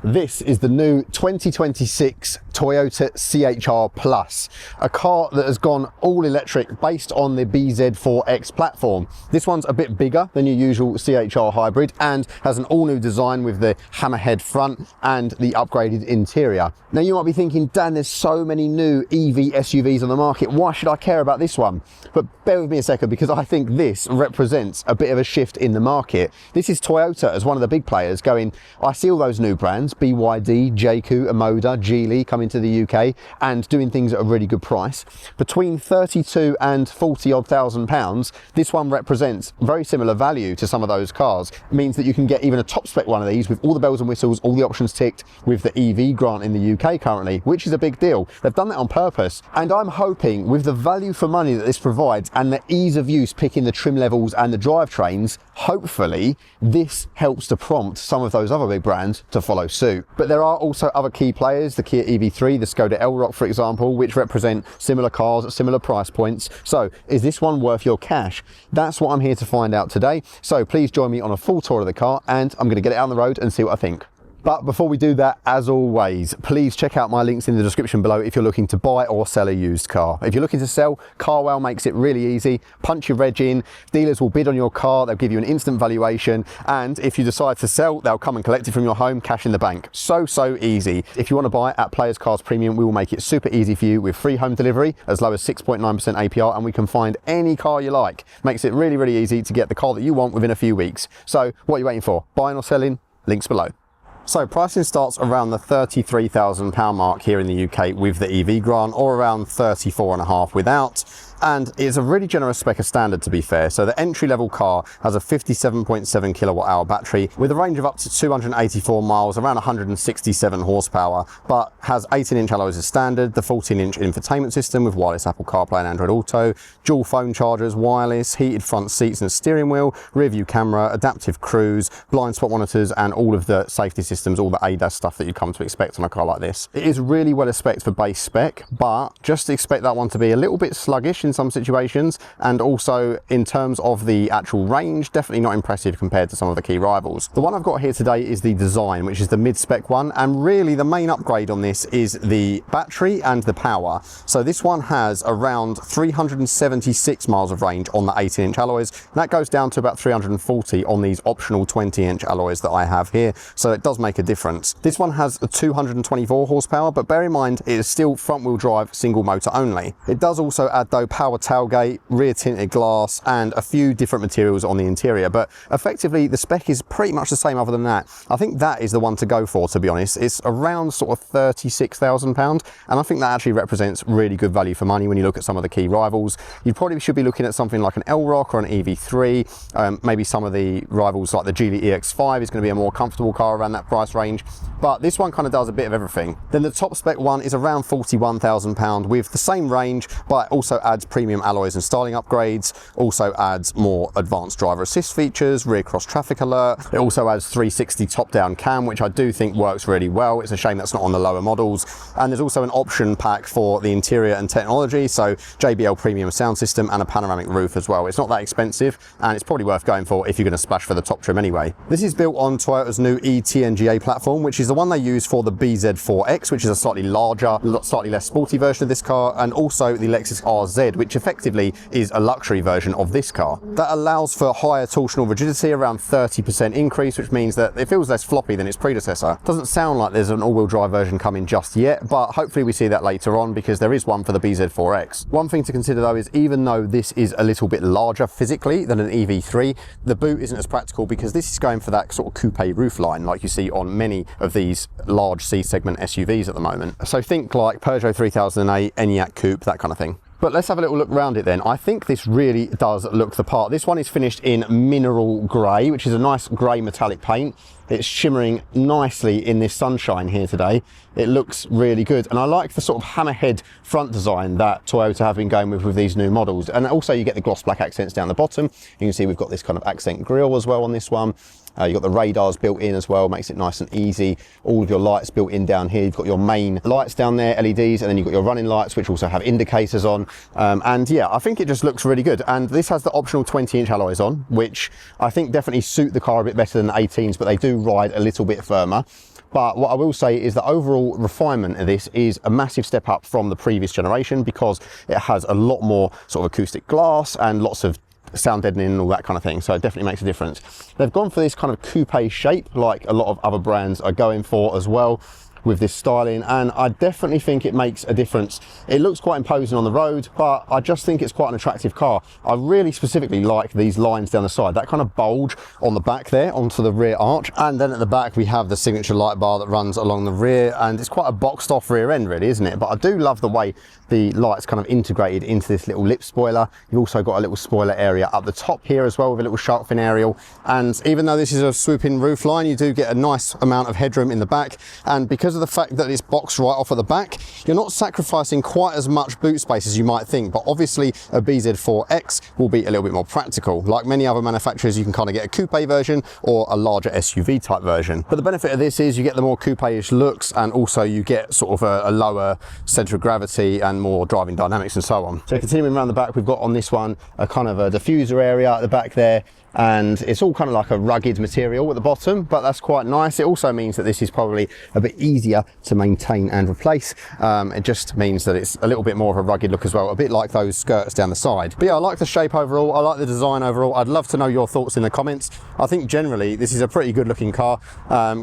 This is the new 2026 Toyota CHR Plus, a car that has gone all electric based on the BZ4X platform. This one's a bit bigger than your usual CHR hybrid and has an all new design with the hammerhead front and the upgraded interior. Now you might be thinking, Dan, there's so many new EV SUVs on the market, why should I care about this one? But bear with me a second, because I think this represents a bit of a shift in the market. This is Toyota as one of the big players going, I see all those new brands, BYD, JQ, Omoda, Geely coming to the UK and doing things at a really good price. Between 32 and 40 odd thousand pounds, this one represents very similar value to some of those cars. It means that you can get even a top spec one of these with all the bells and whistles, all the options ticked with the EV grant in the UK currently, which is a big deal. They've done that on purpose. And I'm hoping with the value for money that this provides and the ease of use picking the trim levels and the drivetrains, hopefully this helps to prompt some of those other big brands to follow suit. But there are also other key players, the Kia EV3, the Skoda Elroq for example, which represent similar cars at similar price points. So is this one worth your cash? That's what I'm here to find out today. So please join me on a full tour of the car and I'm going to get it out on the road and see what I think. But before we do that, as always, please check out my links in the description below if you're looking to buy or sell a used car. If you're looking to sell, Carwell makes it really easy. Punch your reg in, dealers will bid on your car, they'll give you an instant valuation, and if you decide to sell, they'll come and collect it from your home, cash in the bank. So easy. If you want to buy at Players Cars Premium, we will make it super easy for you with free home delivery, as low as 6.9% APR, and we can find any car you like. Makes it really easy to get the car that you want within a few weeks. So what are you waiting for? Buying or selling? Links below. So pricing starts around the £33,000 mark here in the UK with the EV grant, or around 34.5 without. And it's a really generous spec of standard, to be fair. So the entry-level car has a 57.7 kilowatt-hour battery with a range of up to 284 miles, around 167 horsepower, but has 18-inch alloys as standard, the 14-inch infotainment system with wireless Apple CarPlay and Android Auto, dual phone chargers, wireless, heated front seats and steering wheel, rear view camera, adaptive cruise, blind spot monitors, and all of the safety systems, all the ADAS stuff that you'd come to expect on a car like this. It is really well spec'd for base spec, but just expect that one to be a little bit sluggish in some situations, and also in terms of the actual range, definitely not impressive compared to some of the key rivals. The one I've got here today is the Design, which is the mid-spec one, and really the main upgrade on this is the battery and the power. So this one has around 376 miles of range on the 18-inch alloys, and that goes down to about 340 on these optional 20-inch alloys that I have here, so it does make a difference. This one has a 224 horsepower, but bear in mind it is still front-wheel drive, single motor only. It does also add though power tailgate, rear tinted glass, and a few different materials on the interior, but effectively the spec is pretty much the same other than that. I think that is the one to go for, to be honest. It's around sort of £36,000, and I think that actually represents really good value for money when you look at some of the key rivals. You probably should be looking at something like an Elroq or an EV3, maybe some of the rivals like the Geely EX5 is going to be a more comfortable car around that price range, but this one kind of does a bit of everything. Then the top spec one is around £41,000 with the same range, but also adds premium alloys and styling upgrades, also adds more advanced driver assist features, rear cross traffic alert. It also adds 360 top-down cam, which I do think works really well. It's a shame that's not on the lower models. And there's also an option pack for the interior and technology, so JBL premium sound system and a panoramic roof as well. It's not that expensive, and it's probably worth going for if you're going to splash for the top trim anyway. This is built on Toyota's new eTNGA platform, which is the one they use for the BZ4X, which is a slightly larger, slightly less sporty version of this car, and also the Lexus RZ, which effectively is a luxury version of this car. That allows for higher torsional rigidity, around 30% increase, which means that it feels less floppy than its predecessor. Doesn't sound like there's an all-wheel drive version coming just yet, but hopefully we see that later on, because there is one for the BZ4X. One thing to consider though is, even though this is a little bit larger physically than an EV3, the boot isn't as practical because this is going for that sort of coupe roofline like you see on many of these large C-segment SUVs at the moment. So think like Peugeot 3008, Enyaq Coupe, that kind of thing. But let's have a little look around it then. I think this really does look the part. This one is finished in mineral grey, which is a nice grey metallic paint. It's shimmering nicely in this sunshine here today. It looks really good. And I like the sort of hammerhead front design that Toyota have been going with these new models. And also you get the gloss black accents down the bottom. You can see we've got this kind of accent grille as well on this one. You've got the radars built in as well, makes it nice and easy. All of your lights built in down here. You've got your main lights down there, LEDs, and then you've got your running lights, which also have indicators on. And yeah, I think it just looks really good. And this has the optional 20-inch alloys on, which I think definitely suit the car a bit better than the 18s, but they do ride a little bit firmer. But what I will say is the overall refinement of this is a massive step up from the previous generation, because it has a lot more sort of acoustic glass and lots of sound deadening and all that kind of thing, so it definitely makes a difference. They've gone for this kind of coupe shape like a lot of other brands are going for as well with this styling, and I definitely think it makes a difference. It looks quite imposing on the road, but I just think it's quite an attractive car. I really specifically like these lines down the side, that kind of bulge on the back there onto the rear arch, and then at the back we have the signature light bar that runs along the rear, and it's quite a boxed off rear end really, isn't it? But I do love the way the lights kind of integrated into this little lip spoiler. You've also got a little spoiler area up the top here as well with a little shark fin aerial, and even though this is a swooping roof line, you do get a nice amount of headroom in the back, and because of the fact that it's boxed right off at the back, you're not sacrificing quite as much boot space as you might think. But obviously a BZ4X will be a little bit more practical. Like many other manufacturers, you can kind of get a coupe version or a larger SUV type version, but the benefit of this is you get the more coupe-ish looks, and also you get sort of a lower center of gravity and more driving dynamics and so on. So continuing around the back, we've got on this one a kind of a diffuser area at the back there, and it's all kind of like a rugged material at the bottom, but that's quite nice. It also means that this is probably a bit easier to maintain and replace. It just means that it's a little bit more of a rugged look as well, a bit like those skirts down the side. But yeah, I like the shape overall, I like the design overall. I'd love to know your thoughts in the comments. I think generally this is a pretty good looking car,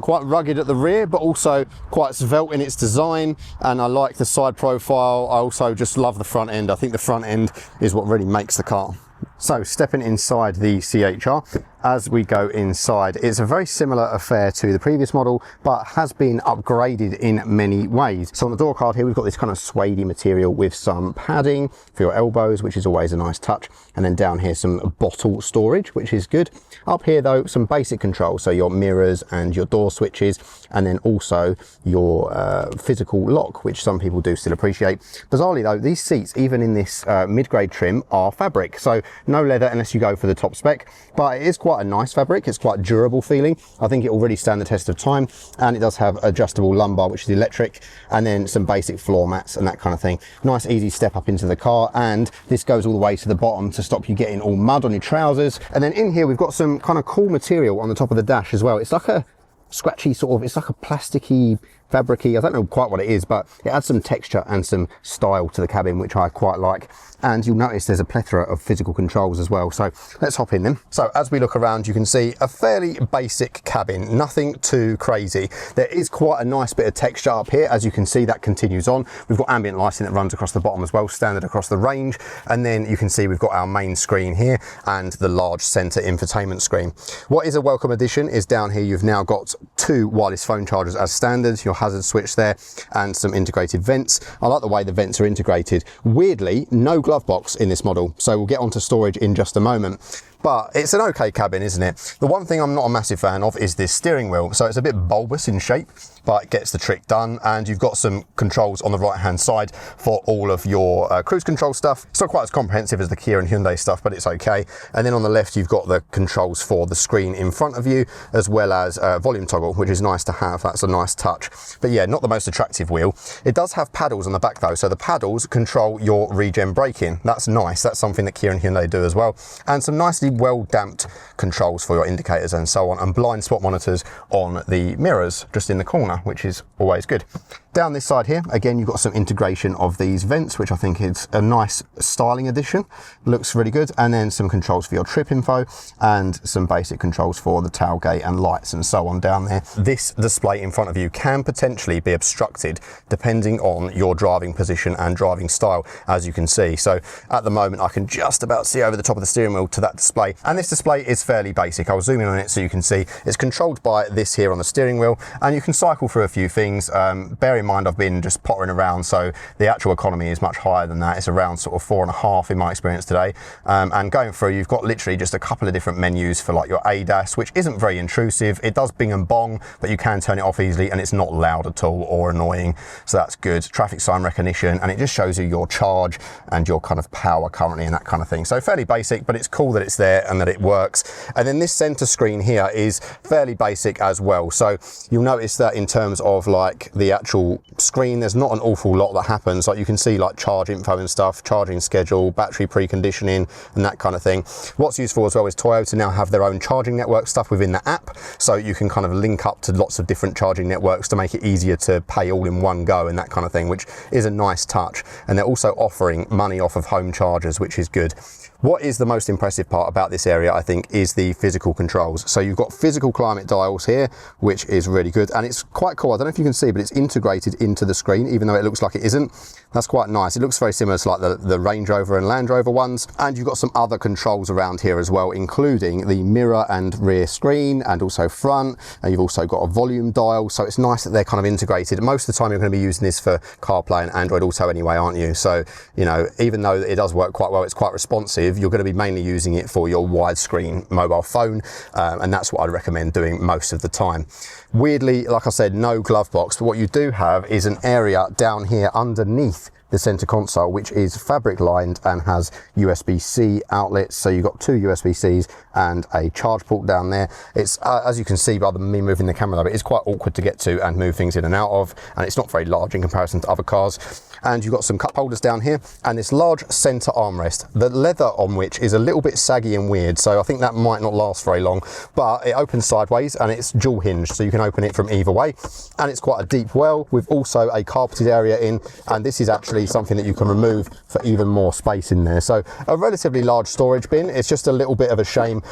quite rugged at the rear, but also quite svelte in its design, and I like the side profile. I also just love the front end. I think the front end is what really makes the car. So stepping inside the CHR, as we go inside, it's a very similar affair to the previous model, but has been upgraded in many ways. So on the door card here, we've got this kind of suede material with some padding for your elbows, which is always a nice touch. And then down here, some bottle storage, which is good. Up here though, some basic controls, so your mirrors and your door switches, and then also your physical lock, which some people do still appreciate. Bizarrely though, these seats, even in this mid-grade trim, are fabric. So no leather unless you go for the top spec, but it is quite a nice fabric. It's quite durable feeling. I think it will really stand the test of time, and it does have adjustable lumbar, which is electric, and then some basic floor mats and that kind of thing. Nice easy step up into the car, and this goes all the way to the bottom to stop you getting all mud on your trousers. And then in here we've got some kind of cool material on the top of the dash as well. It's like a scratchy sort of, it's like a plasticky, fabricy, I don't know quite what it is, but it adds some texture and some style to the cabin, which I quite like. And you'll notice there's a plethora of physical controls as well. So let's hop in them. So as we look around, you can see a fairly basic cabin, nothing too crazy. There is quite a nice bit of texture up here. As you can see, that continues on. We've got ambient lighting that runs across the bottom as well, standard across the range. And then you can see we've got our main screen here and the large center infotainment screen. What is a welcome addition is down here, you've now got 2 wireless phone chargers as standard, your hazard switch there, and some integrated vents. I like the way the vents are integrated. Weirdly, no glove box in this model, so we'll get onto storage in just a moment. But it's an okay cabin, isn't it? The one thing I'm not a massive fan of is this steering wheel. So it's a bit bulbous in shape, but it gets the trick done. And you've got some controls on the right hand side for all of your cruise control stuff. It's not quite as comprehensive as the Kia and Hyundai stuff, but it's okay. And then on the left, you've got the controls for the screen in front of you, as well as volume toggle, which is nice to have. That's a nice touch. But yeah, not the most attractive wheel. It does have paddles on the back though. So the paddles control your regen braking. That's nice. That's something that Kia and Hyundai do as well. And some nicely well damped controls for your indicators and so on, and blind spot monitors on the mirrors just in the corner, which is always good. Down this side here, again, you've got some integration of these vents, which I think is a nice styling addition. Looks really good. And then some controls for your trip info and some basic controls for the tailgate and lights and so on down there. This display in front of you can potentially be obstructed depending on your driving position and driving style, as you can see. So at the moment, I can just about see over the top of the steering wheel to that display. And this display is fairly basic. I'll zoom in on it so you can see it's controlled by this here on the steering wheel, and you can cycle through a few things. Bear in mind, I've been just pottering around, so the actual economy is much higher than that. It's around sort of 4.5 in my experience today. And going through, you've got literally just a couple of different menus for like your ADAS, which isn't very intrusive. It does bing and bong, but you can turn it off easily, and it's not loud at all or annoying. So that's good. Traffic sign recognition, and it just shows you your charge and your kind of power currently and that kind of thing. So fairly basic, but it's cool that it's there and that it works. And then this center screen here is fairly basic as well. So you'll notice that in terms of like the actual actual screen, there's not an awful lot that happens. Like you can see like charge info and stuff, charging schedule, battery preconditioning and that kind of thing. What's useful as well is Toyota now have their own charging network stuff within the app, so you can kind of link up to lots of different charging networks to make it easier to pay all in one go and that kind of thing, which is a nice touch. And they're also offering money off of home chargers, which is good. What is the most impressive part about this area, I think, is the physical controls. So you've got physical climate dials here, which is really good. And it's quite cool. I don't know if you can see, but it's integrated into the screen, even though it looks like it isn't. That's quite nice. It looks very similar to like the Range Rover and Land Rover ones. And you've got some other controls around here as well, including the mirror and rear screen and also front. And you've also got a volume dial. So it's nice that they're kind of integrated. Most of the time you're going to be using this for CarPlay and Android Auto anyway, aren't you? So, you know, even though it does work quite well, it's quite responsive, you're going to be mainly using it for your widescreen mobile phone. And that's what I'd recommend doing most of the time. Weirdly, like I said, no glove box, but what you do have is an area down here underneath the center console, which is fabric lined and has USB-C outlets. So you've got two USB-Cs and a charge port down there. It's as you can see by me moving the camera, it's quite awkward to get to and move things in and out of, and it's not very large in comparison to other cars. And you've got some cup holders down here and this large center armrest, the leather on which is a little bit saggy and weird, so I think that might not last very long, but it opens sideways and it's dual hinged, so you can open it from either way. And it's quite a deep well with also a carpeted area in, and this is actually something that you can remove for even more space in there. So a relatively large storage bin. It's just a little bit of a shame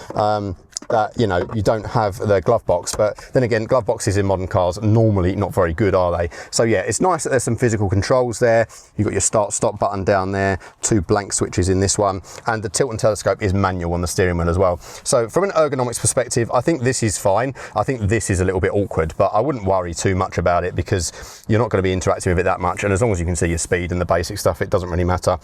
that, you know, you don't have the glove box, but then again, glove boxes in modern cars are normally not very good, are they? So yeah, it's nice that there's some physical controls there. You've got your start stop button down there, two blank switches in this one, and the tilt and telescope is manual on the steering wheel as well. So from an ergonomics perspective, I think this is fine. I think this is a little bit awkward, but I wouldn't worry too much about it because you're not going to be interacting with it that much, and as long as you can see your speed and the basic stuff, it doesn't really matter.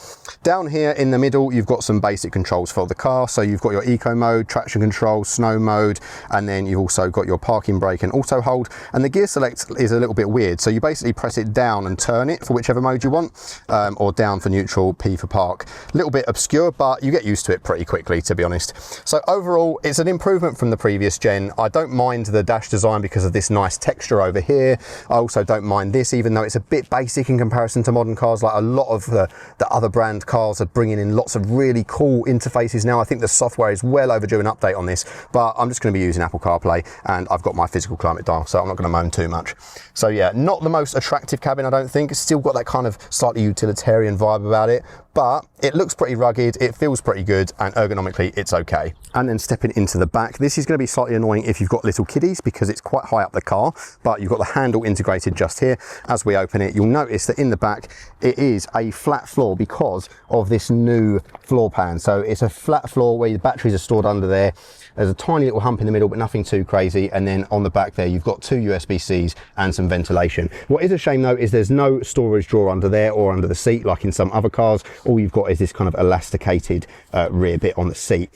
Down here in the middle, you've got some basic controls for the car. So you've got your eco mode, traction control, snow mode, and then you've also got your parking brake and auto hold. And the gear select is a little bit weird, so you basically press it down and turn it for whichever mode you want, or down for neutral, P for park. A little bit obscure, but you get used to it pretty quickly, to be honest. So overall, it's an improvement from the previous gen. I don't mind the dash design because of this nice texture over here. I also don't mind this, even though it's a bit basic in comparison to modern cars. Like a lot of the other brand cars are bringing in lots of really cool interfaces now. I think the software is well overdue an update on this, but I'm just going to be using Apple CarPlay, and I've got my physical climate dial, so I'm not going to moan too much. So yeah, not the most attractive cabin, I don't think. It's still got that kind of slightly utilitarian vibe about it, but it looks pretty rugged, it feels pretty good, and ergonomically it's okay. And then stepping into the back, this is going to be slightly annoying if you've got little kiddies because it's quite high up the car, but you've got the handle integrated just here. As we open it, you'll notice that in the back it is a flat floor because of this new floor pan. So it's a flat floor where the batteries are stored under there. There's a tiny little hump in the middle, but nothing too crazy. And then on the back there, you've got two USB-Cs and some ventilation. What is a shame though, is there's no storage drawer under there or under the seat, like in some other cars. All you've got is this kind of elasticated rear bit on the seat.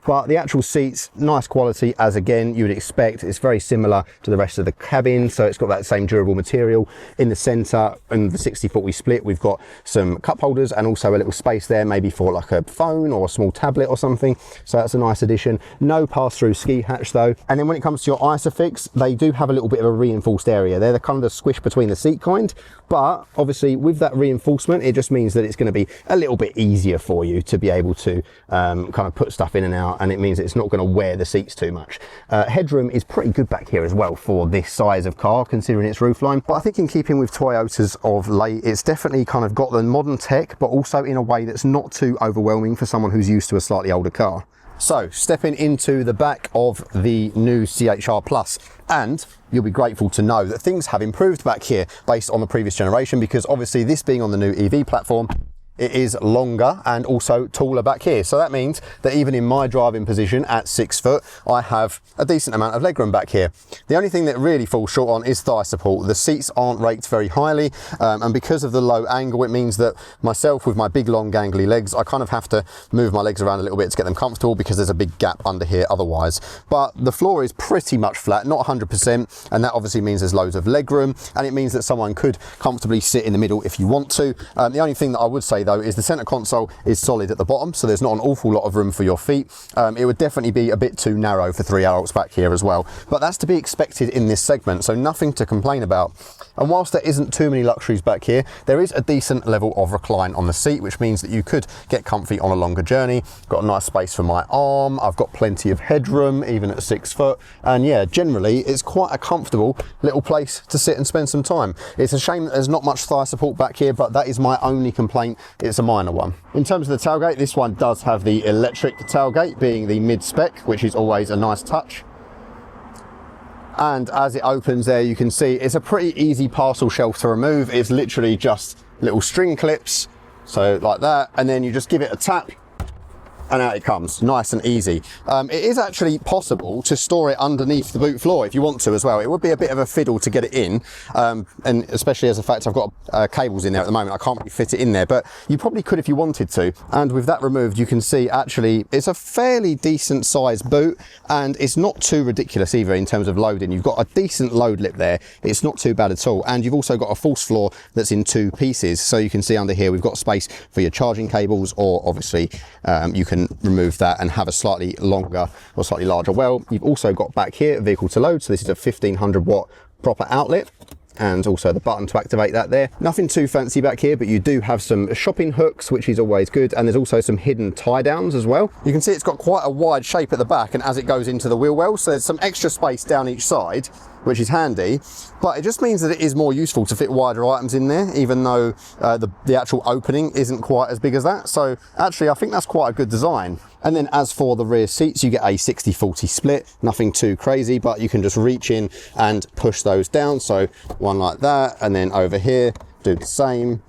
But the actual seats, nice quality, as again you would expect. It's very similar to the rest of the cabin, so it's got that same durable material. In the centre, in the 60/40 split, we've got some cup holders and also a little space there, maybe for like a phone or a small tablet or something. So that's a nice addition. No pass-through ski hatch though. And then when it comes to your Isofix, they do have a little bit of a reinforced area. They're the kind of the squish between the seat kind, but obviously with that reinforcement, it just means that it's going to be a little bit easier for you to be able to kind of put stuff in and out, and it means it's not going to wear the seats too much. Headroom is pretty good back here as well for this size of car, considering its roofline. But I think in keeping with Toyotas of late, it's definitely kind of got the modern tech, but also in a way that's not too overwhelming for someone who's used to a slightly older car. So stepping into the back of the new CHR Plus, and you'll be grateful to know that things have improved back here based on the previous generation, because obviously this being on the new EV platform, it is longer and also taller back here. So that means that even in my driving position at 6 foot, I have a decent amount of legroom back here. The only thing that really falls short on is thigh support. The seats aren't raked very highly, and because of the low angle, it means that myself with my big long gangly legs, I kind of have to move my legs around a little bit to get them comfortable because there's a big gap under here otherwise. But the floor is pretty much flat, not 100%, and that obviously means there's loads of legroom, and it means that someone could comfortably sit in the middle if you want to. The only thing that I would say though is the center console is solid at the bottom, so there's not an awful lot of room for your feet. It would definitely be a bit too narrow for 3 adults back here as well, but that's to be expected in this segment, so nothing to complain about. And whilst there isn't too many luxuries back here, there is a decent level of recline on the seat, which means that you could get comfy on a longer journey. Got a nice space for my arm, I've got plenty of headroom even at 6 foot, and yeah, generally it's quite a comfortable little place to sit and spend some time. It's a shame that there's not much thigh support back here, but that is my only complaint. It's a minor one. In terms of the tailgate, this one does have the electric tailgate, being the mid-spec, which is always a nice touch. And as it opens there, you can see it's a pretty easy parcel shelf to remove. It's literally just little string clips, so like that, and then you just give it a tap and out it comes, nice and easy. It is actually possible to store it underneath the boot floor if you want to as well. It would be a bit of a fiddle to get it in, and especially as a fact I've got cables in there at the moment, I can't really fit it in there, but you probably could if you wanted to. And with that removed, you can see actually it's a fairly decent sized boot, and it's not too ridiculous either in terms of loading. You've got a decent load lip there, it's not too bad at all, and you've also got a false floor that's in 2 pieces, so you can see under here we've got space for your charging cables, or obviously you can remove that and have a slightly longer or slightly larger well. You've also got back here vehicle to load, so this is a 1500 watt proper outlet, and also the button to activate that there. Nothing too fancy back here, but you do have some shopping hooks, which is always good, and there's also some hidden tie downs as well. You can see it's got quite a wide shape at the back, and as it goes into the wheel well, so there's some extra space down each side, which is handy, but it just means that it is more useful to fit wider items in there, even though the actual opening isn't quite as big as that. So actually I think that's quite a good design. And then as for the rear seats, you get a 60-40 split, nothing too crazy, but you can just reach in and push those down. So one like that, and then over here, do the same.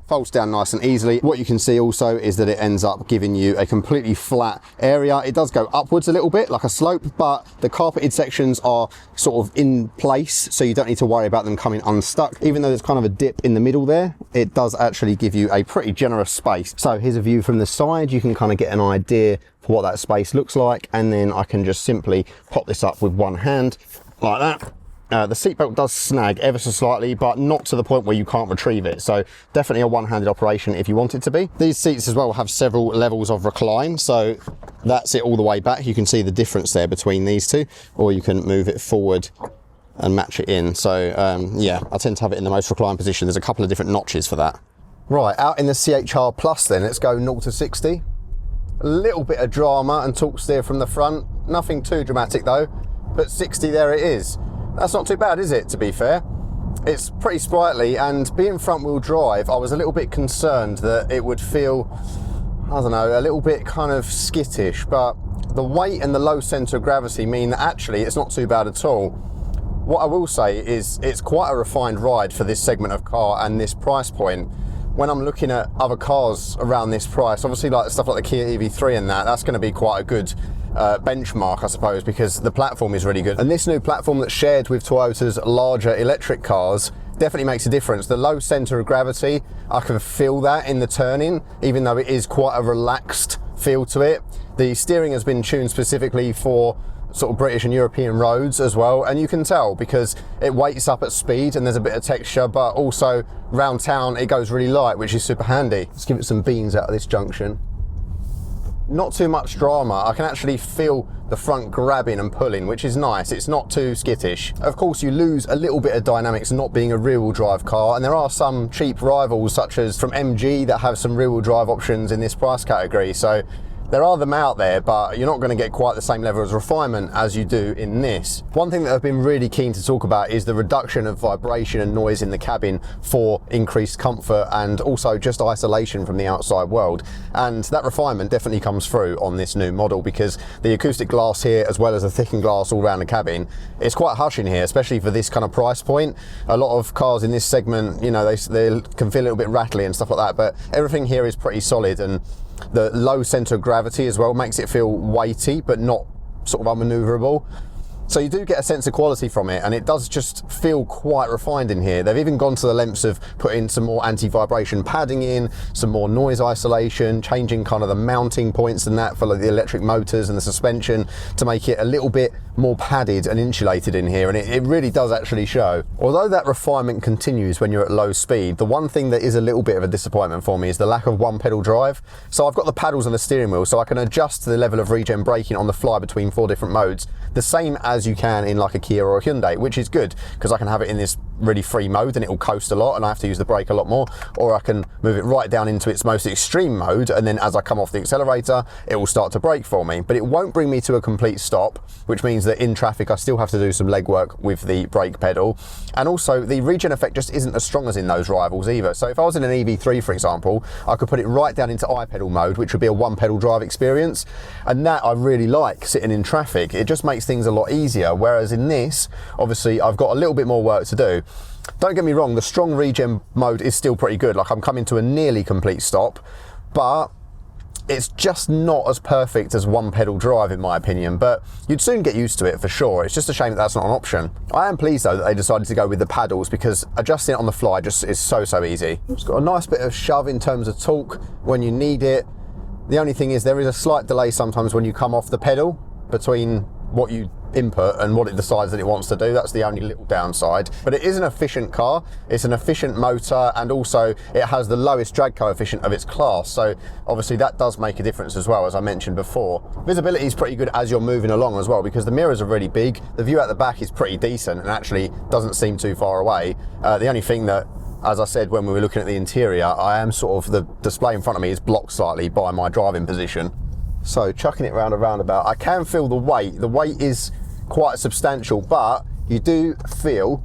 Folds down nice and easily. What you can see also is that it ends up giving you a completely flat area. It does go upwards a little bit like a slope, but the carpeted sections are sort of in place, so you don't need to worry about them coming unstuck. Even though there's kind of a dip in the middle there, it does actually give you a pretty generous space. So here's a view from the side. You can kind of get an idea for what that space looks like, and then I can just simply pop this up with one hand like that. The seatbelt does snag ever so slightly, but not to the point where you can't retrieve it. So definitely a one-handed operation if you want it to be. These seats as well have several levels of recline. So that's it all the way back. You can see the difference there between these two, or you can move it forward and match it in. So yeah, I tend to have it in the most reclined position. There's a couple of different notches for that. Right, out in the CHR Plus then, let's go 0 to 60. A little bit of drama and torque steer from the front. Nothing too dramatic though, but 60 there it is. That's not too bad, is it, to be fair? It's pretty sprightly, and being front wheel drive, I was a little bit concerned that it would feel, I don't know, a little bit kind of skittish, but the weight and the low centre of gravity mean that actually it's not too bad at all. What I will say is it's quite a refined ride for this segment of car and this price point. When I'm looking at other cars around this price, obviously like stuff like the Kia EV3 and that's going to be quite a good benchmark, I suppose, because the platform is really good. And this new platform that's shared with Toyota's larger electric cars definitely makes a difference. The low centre of gravity, I can feel that in the turning, even though it is quite a relaxed feel to it. The steering has been tuned specifically for sort of British and European roads as well, and you can tell because it weights up at speed and there's a bit of texture, but also round town it goes really light, which is super handy. Let's give it some beans out of this junction. Not too much drama. I can actually feel the front grabbing and pulling, which is nice. It's not too skittish. Of course, you lose a little bit of dynamics not being a rear-wheel drive car, and there are some cheap rivals such as from MG that have some rear-wheel drive options in this price category. So there are them out there, but you're not going to get quite the same level of refinement as you do in this. One thing that I've been really keen to talk about is the reduction of vibration and noise in the cabin for increased comfort and also just isolation from the outside world. And that refinement definitely comes through on this new model, because the acoustic glass here, as well as the thickened glass all around the cabin, it's quite harsh in here, especially for this kind of price point. A lot of cars in this segment, you know, they can feel a little bit rattly and stuff like that, but everything here is pretty solid, and the low centre of gravity as well makes it feel weighty but not sort of unmanoeuvrable. So you do get a sense of quality from it, and it does just feel quite refined in here. They've even gone to the lengths of putting some more anti-vibration padding in, some more noise isolation, changing kind of the mounting points and that for like the electric motors and the suspension to make it a little bit more padded and insulated in here, and it really does actually show. Although that refinement continues when you're at low speed, the one thing that is a little bit of a disappointment for me is the lack of one pedal drive. So I've got the paddles on the steering wheel, so I can adjust the level of regen braking on the fly between 4 different modes, the same as you can in like a Kia or a Hyundai, which is good because I can have it in this really free mode and it will coast a lot and I have to use the brake a lot more, or I can move it right down into its most extreme mode, and then as I come off the accelerator it will start to brake for me, but it won't bring me to a complete stop, which means that in traffic I still have to do some legwork with the brake pedal. And also the regen effect just isn't as strong as in those rivals either. So if I was in an EV3 for example, I could put it right down into I-pedal mode, which would be a one pedal drive experience, and that I really like sitting in traffic. It just makes things a lot easier, whereas in this obviously I've got a little bit more work to do. Don't get me wrong, the strong regen mode is still pretty good, like I'm coming to a nearly complete stop, but it's just not as perfect as one pedal drive in my opinion, but you'd soon get used to it for sure. It's just a shame that that's not an option. I am pleased though that they decided to go with the paddles because adjusting it on the fly just is so easy. It's got a nice bit of shove in terms of torque when you need it. The only thing is there is a slight delay sometimes when you come off the pedal between what you input and what it decides that it wants to do. That's the only little downside, but it is an efficient car. It's an efficient motor, and also it has the lowest drag coefficient of its class, so obviously that does make a difference as well, as I mentioned before. Visibility is pretty good as you're moving along as well because the mirrors are really big. The view at the back is pretty decent and actually doesn't seem too far away. The only thing that, as I said when we were looking at the interior, I am sort of, the display in front of me is blocked slightly by my driving position. So chucking it round a roundabout, I can feel the weight. The weight is quite substantial, but you do feel,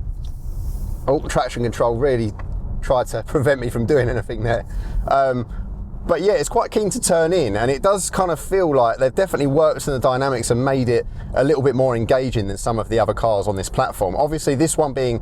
oh, traction control really tried to prevent me from doing anything there. But yeah, it's quite keen to turn in, and it does kind of feel like they've definitely worked in the dynamics and made it a little bit more engaging than some of the other cars on this platform. Obviously this one being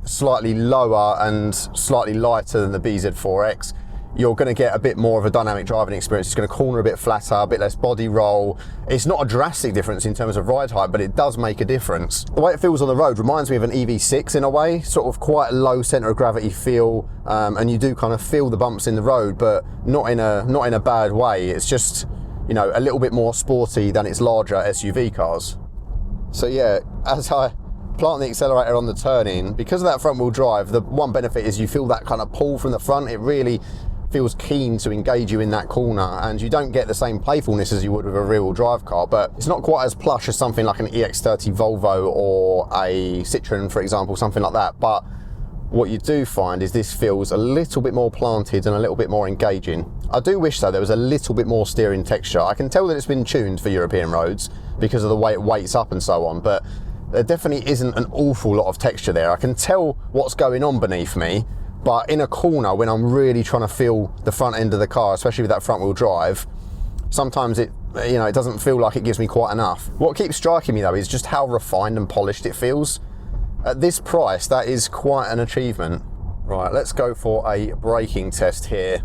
slightly lower and slightly lighter than the BZ4X, you're going to get a bit more of a dynamic driving experience. It's going to corner a bit flatter, a bit less body roll. It's not a drastic difference in terms of ride height, but it does make a difference. The way it feels on the road reminds me of an EV6 in a way, sort of quite a low centre of gravity feel, and you do kind of feel the bumps in the road, but not in a bad way. It's just, you know, a little bit more sporty than its larger SUV cars. So yeah, as I plant the accelerator on the turn in, because of that front wheel drive, the one benefit is you feel that kind of pull from the front. It really feels keen to engage you in that corner, and you don't get the same playfulness as you would with a rear-wheel drive car, but it's not quite as plush as something like an EX30 Volvo or a Citroen, for example, something like that. But what you do find is this feels a little bit more planted and a little bit more engaging. I do wish though there was a little bit more steering texture. I can tell that it's been tuned for European roads because of the way it weights up and so on, but there definitely isn't an awful lot of texture there. I can tell what's going on beneath me, but in a corner when I'm really trying to feel the front end of the car, especially with that front wheel drive, sometimes it doesn't feel like it gives me quite enough. What keeps striking me though is just how refined and polished it feels. At this price, that is quite an achievement. Right, let's go for a braking test here.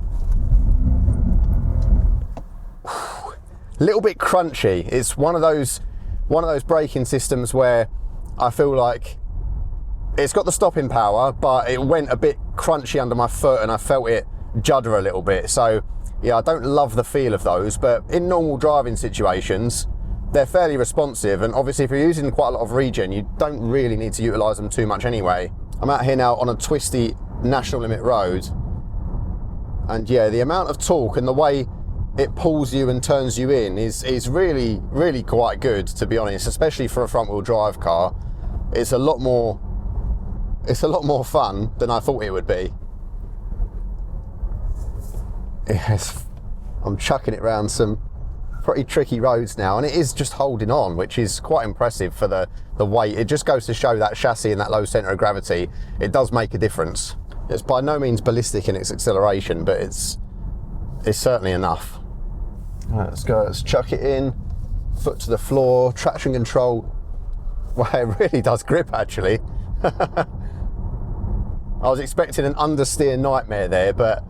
Little bit crunchy. It's one of those braking systems where I feel like it's got the stopping power, but it went a bit crunchy under my foot and I felt it judder a little bit. So yeah, I don't love the feel of those, but in normal driving situations, they're fairly responsive. And obviously if you're using quite a lot of regen, you don't really need to utilize them too much anyway. I'm out here now on a twisty national limit road. And yeah, the amount of torque and the way it pulls you and turns you in is really, really quite good, to be honest, especially for a front wheel drive car. It's a lot more fun than I thought it would be. Yes, I'm chucking it around some pretty tricky roads now, and it is just holding on, which is quite impressive for the weight. It just goes to show that chassis and that low centre of gravity, it does make a difference. It's by no means ballistic in its acceleration, but it's certainly enough. Right, let's go, let's chuck it in, foot to the floor, traction control. Well, it really does grip actually. I was expecting an understeer nightmare there, but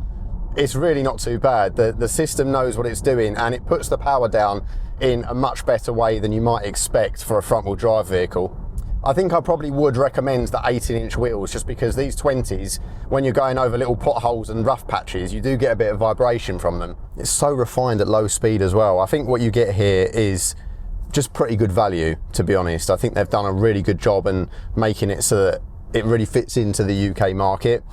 it's really not too bad. The system knows what it's doing, and it puts the power down in a much better way than you might expect for a front wheel drive vehicle. I think I probably would recommend the 18-inch wheels, just because these 20s, when you're going over little potholes and rough patches, you do get a bit of vibration from them. It's so refined at low speed as well. I think what you get here is just pretty good value, to be honest. I think they've done a really good job in making it so that it really fits into the UK market.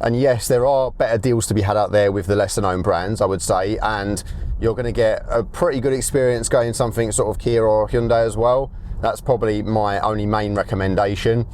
And yes, there are better deals to be had out there with the lesser known brands, I would say, and you're going to get a pretty good experience going something sort of Kia or Hyundai as well. That's probably my only main recommendation.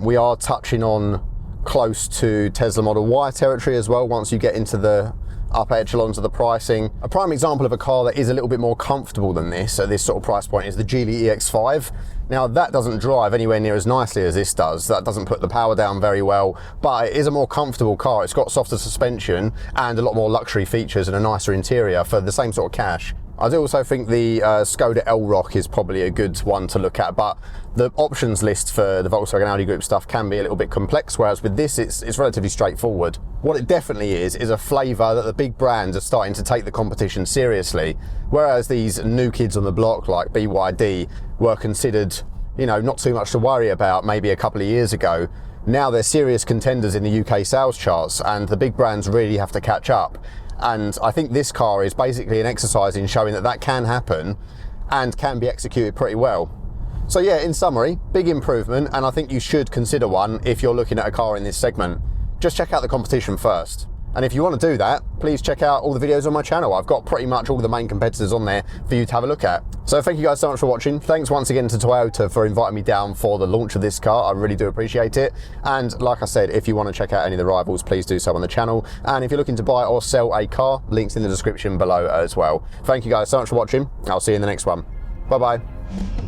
We are touching on close to Tesla Model Y territory as well once you get into the upper echelons of the pricing. A prime example of a car that is a little bit more comfortable than this at this sort of price point is the Geely EX5. Now that doesn't drive anywhere near as nicely as this does. That doesn't put the power down very well, but it is a more comfortable car. It's got softer suspension and a lot more luxury features and a nicer interior for the same sort of cash. I do also think the Skoda Elroq is probably a good one to look at, but the options list for the Volkswagen Audi Group stuff can be a little bit complex, whereas with this it's relatively straightforward. What it definitely is a flavour that the big brands are starting to take the competition seriously, whereas these new kids on the block like BYD were considered, you know, not too much to worry about maybe a couple of years ago. Now they're serious contenders in the UK sales charts, and the big brands really have to catch up. And I think this car is basically an exercise in showing that that can happen and can be executed pretty well. So yeah, in summary, big improvement, and I think you should consider one if you're looking at a car in this segment. Just check out the competition first. And if you want to do that, please check out all the videos on my channel. I've got pretty much all the main competitors on there for you to have a look at. So thank you guys so much for watching. Thanks once again to Toyota for inviting me down for the launch of this car. I really do appreciate it. And like I said, if you want to check out any of the rivals, please do so on the channel. And if you're looking to buy or sell a car, links in the description below as well. Thank you guys so much for watching. I'll see you in the next one. Bye-bye.